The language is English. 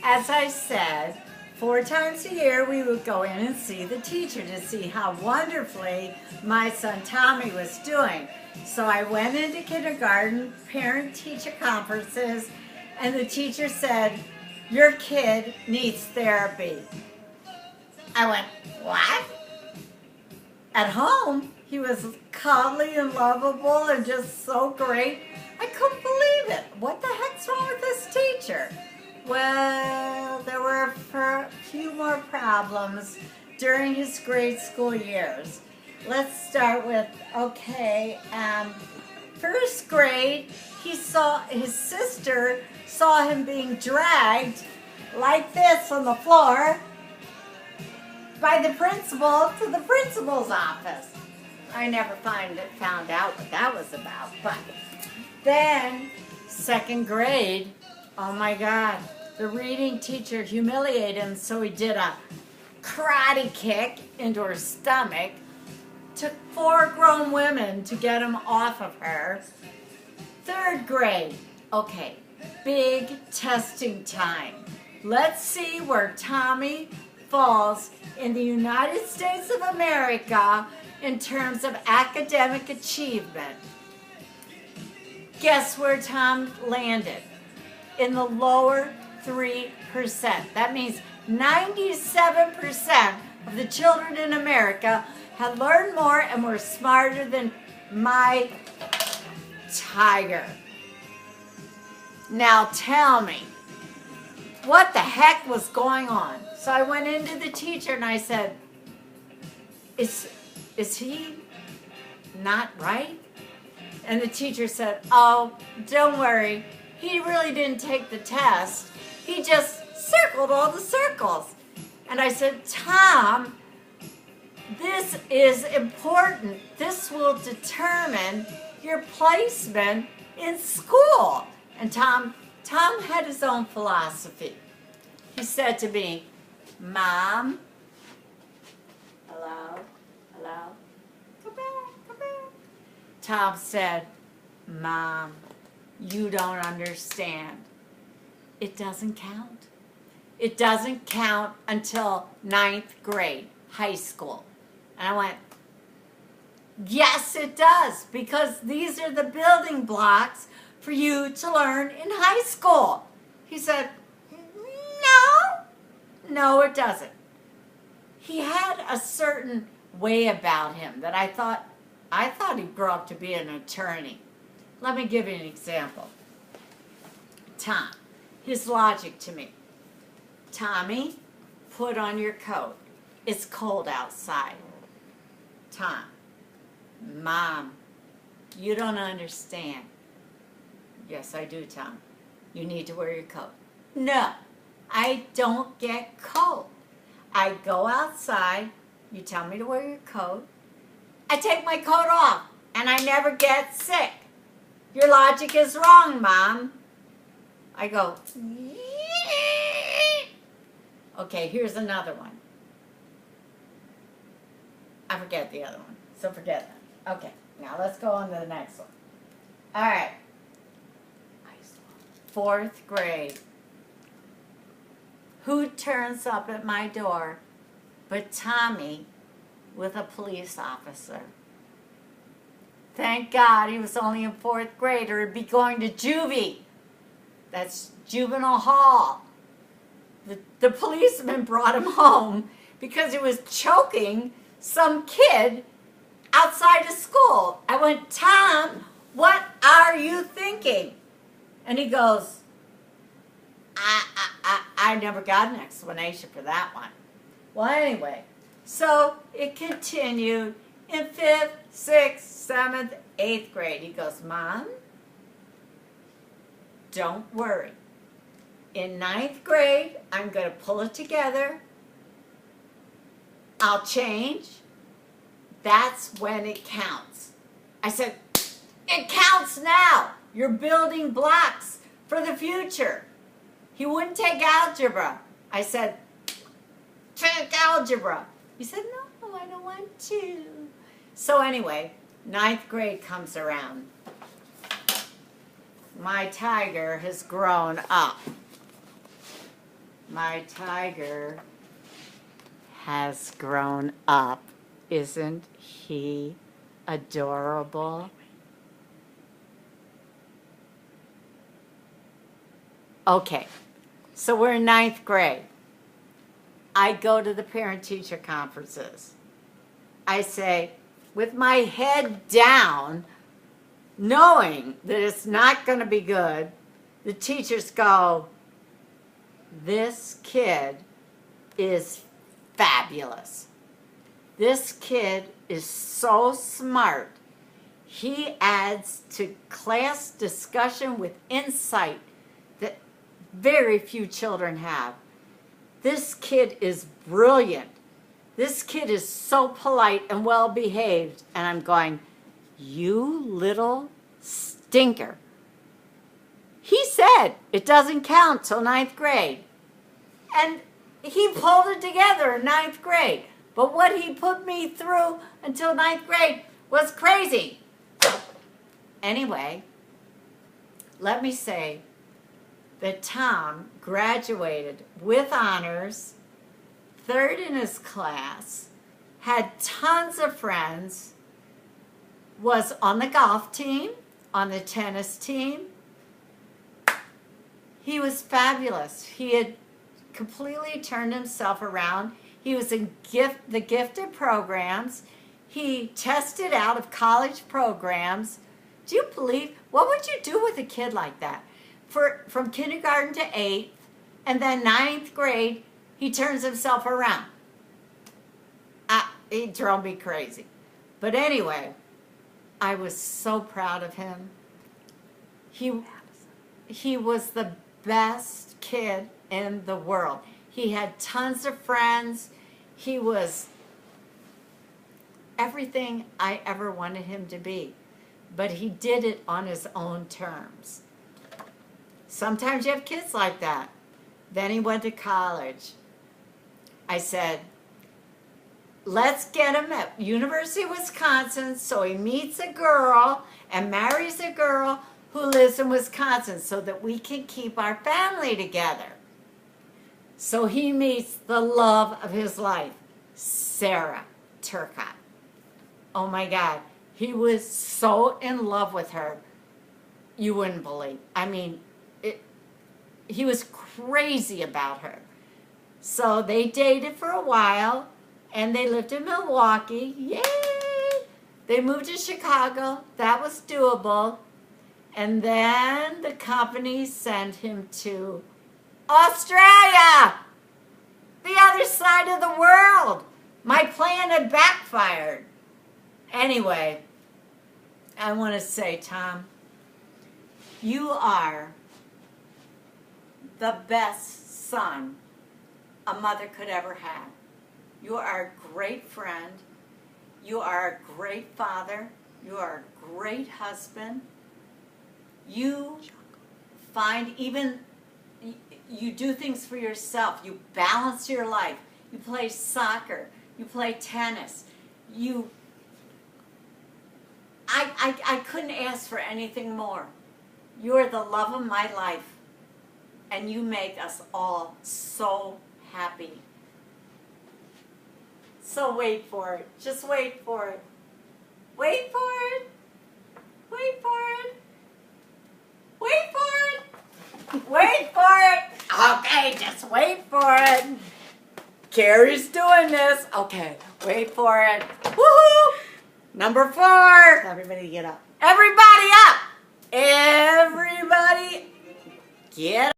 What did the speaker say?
as I said, 4 times a year we would go in and see the teacher to see how wonderfully my son Tommy was doing. So I went into kindergarten, parent-teacher conferences, and the teacher said, "Your kid needs therapy." I went, "What?" At home, he was cuddly and lovable and just so great. I couldn't believe it. What the heck's wrong with this teacher? Well, there were a few more problems during his grade school years. Let's start with, first grade, his sister saw him being dragged like this on the floor by the principal to the principal's office. I never found out what that was about. But then, second grade, oh my God, the reading teacher humiliated him, so he did a karate kick into her stomach. Took 4 grown women to get him off of her. Third grade, okay, big testing time. Let's see where Tommy falls in the United States of America in terms of academic achievement. Guess where Tom landed? In the lower 3%. That means 97% of the children in America had learned more and were smarter than my tiger. Now tell me, what the heck was going on? So I went into the teacher and I said, is he not right? And the teacher said, "Oh, don't worry. He really didn't take the test. He just circled all the circles." And I said, "Tom, this is important. This will determine your placement in school." And Tom had his own philosophy. He said to me, "Mom," hello, come back. Tom said, "Mom, you don't understand. It doesn't count. It doesn't count until 9th grade, high school." And I went, "Yes, it does, because these are the building blocks for you to learn in high school." He said, No, it doesn't. He had a certain way about him that I thought he'd grow up to be an attorney. Let me give you an example. Tom, his logic to me. "Tommy, put on your coat. It's cold outside." Tom, "Mom, you don't understand." "Yes, I do, Tom. You need to wear your coat." "No, I don't get cold. I go outside, you tell me to wear your coat, I take my coat off, and I never get sick. Your logic is wrong, Mom." I go, okay, here's another one. I forget the other one, so forget that. Okay, now let's go on to the next one. All right. 4th grade. Who turns up at my door but Tommy with a police officer? Thank God he was only in 4th grade, or he'd be going to juvie. That's juvenile hall. The policeman brought him home because he was choking some kid outside of school. I went, "Tom, what are you thinking?" And he goes, I never got an explanation for that one. Well, anyway, so it continued in 5th, 6th, 7th, 8th grade. He goes, "Mom, don't worry. In 9th grade, I'm going to pull it together. I'll change. That's when it counts." I said, "It counts now. You're building blocks for the future." He wouldn't take algebra. I said, "Take algebra." He said, "No, I don't want to." So anyway, 9th grade comes around. My tiger has grown up. My tiger has grown up. Isn't he adorable? Okay, so we're in 9th grade. I go to the parent-teacher conferences. I say, with my head down, knowing that it's not going to be good, the teachers go, this kid is fabulous. This kid is so smart. He adds to class discussion with insight that very few children have. This kid is brilliant. This kid is so polite and well behaved. And I'm going, you little stinker. He said it doesn't count till 9th grade. And he pulled it together in 9th grade. But what he put me through until 9th grade was crazy. Anyway, let me say that Tom graduated with honors, 3rd in his class, had tons of friends, was on the golf team, on the tennis team. He was fabulous. He had completely turned himself around. He was in the gifted programs. He tested out of college programs. Do you believe, what would you do with a kid like that? From kindergarten to 8th, and then 9th grade, he turns himself around. He drove me crazy. But anyway, I was so proud of him. He was the best kid in the world. He had tons of friends. He was everything I ever wanted him to be. But he did it on his own terms. Sometimes you have kids like that. Then he went to college. I said, let's get him at University of Wisconsin so he meets a girl and marries a girl who lives in Wisconsin so that we can keep our family together. So he meets the love of his life, Sarah Turcott. Oh my God, he was so in love with her, you wouldn't believe. I mean, he was crazy about her. So they dated for a while, and they lived in Milwaukee. Yay! They moved to Chicago. That was doable. And then the company sent him to Australia, the other side of the world. My plan had backfired. Anyway, I want to say, Tom, you are the best son a mother could ever have. You are a great friend. You are a great father. You are a great husband. You find you do things for yourself. You balance your life. You play soccer. You play tennis. I couldn't ask for anything more. You are the love of my life. And you make us all so happy. So wait for it. Just wait for it. Wait for it. Wait for it. Wait for it. Wait for it. Okay, just wait for it. Carrie's doing this. Okay, wait for it. Woohoo! Number 4. Everybody get up. Everybody up. Everybody get up.